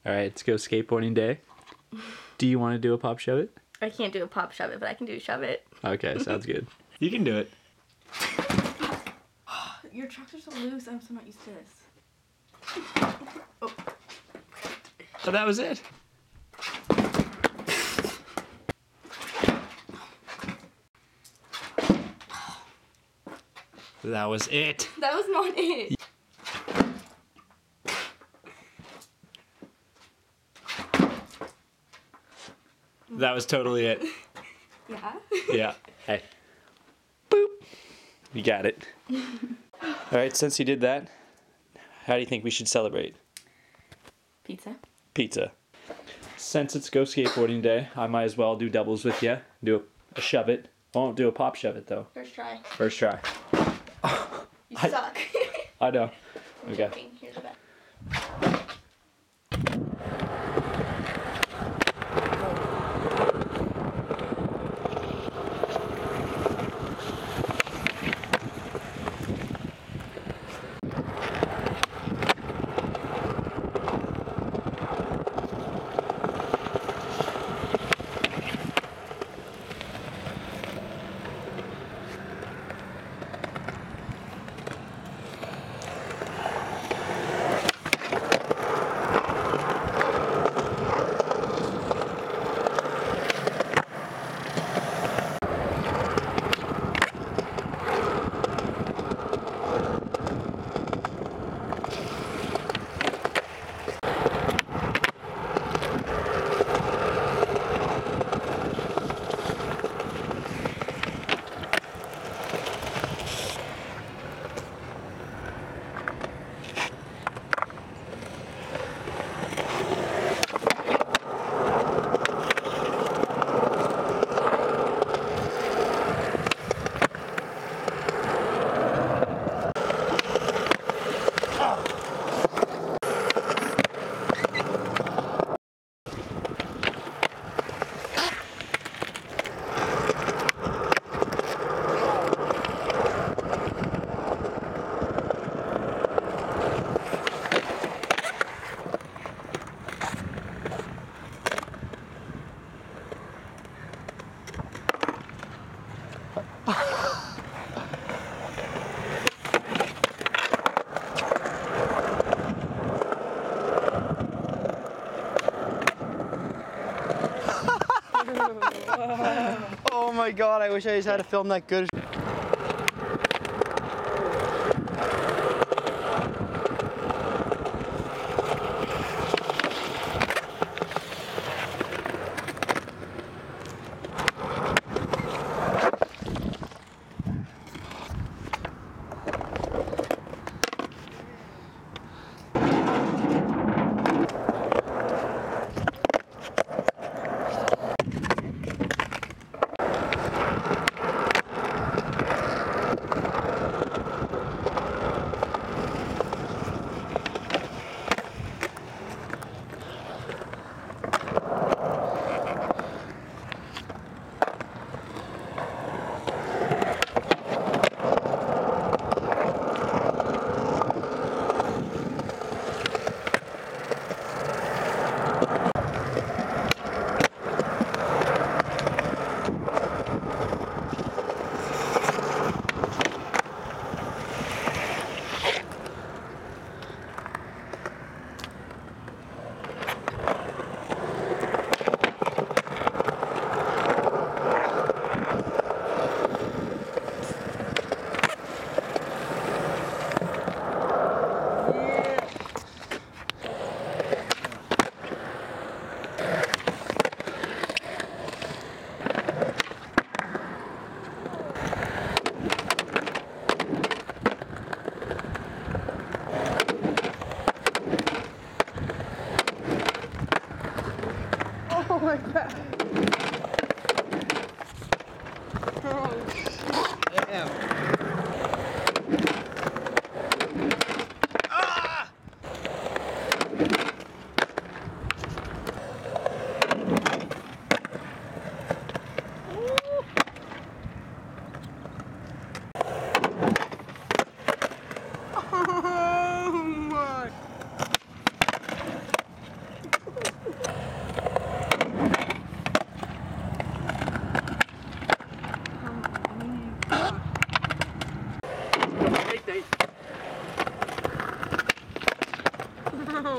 All right, let's go skateboarding day. Do you want to do a pop shove it? I can't do a pop shove it, but I can do a shove it. Okay, sounds good. You can do it. Your trucks are so loose. I'm so not used to this. Oh. So that was it. That was it. That was not it. That was totally it. Yeah. Yeah. Hey. Boop. You got it. All right, since you did that, how do you think we should celebrate? Pizza. Pizza. Since it's go skateboarding day, I might as well do doubles with you. Do a shove it. I won't do a pop shove it though. First try. First try. You suck. I know. I'm Okay. joking. Here's a bet. Oh my god, I wish I just had a film that good.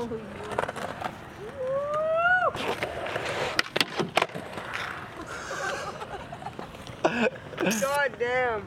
know who you God damn.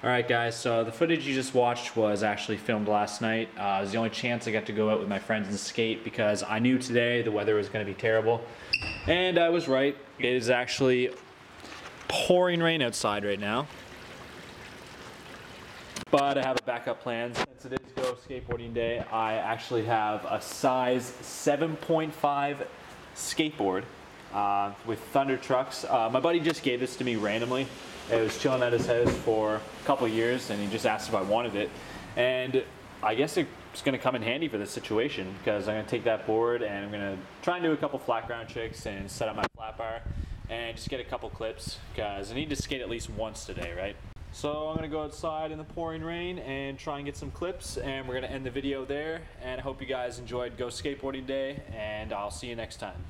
Alright guys, so the footage you just watched was actually filmed last night. It was the only chance I got to go out with my friends and skate because I knew today the weather was going to be terrible. And I was right. It is actually pouring rain outside right now. But I have a backup plan. Since it is Go Skateboarding Day, I actually have a size 7.5 skateboard with Thunder Trucks. My buddy just gave this to me randomly. It was chilling at his house for a couple of years and he just asked if I wanted it. And I guess it's going to come in handy for this situation because I'm going to take that board and I'm going to try and do a couple flat ground tricks and set up my flat bar and just get a couple clips because I need to skate at least once today, right? So I'm going to go outside in the pouring rain and try and get some clips and we're going to end the video there. And I hope you guys enjoyed Go Skateboarding Day and I'll see you next time.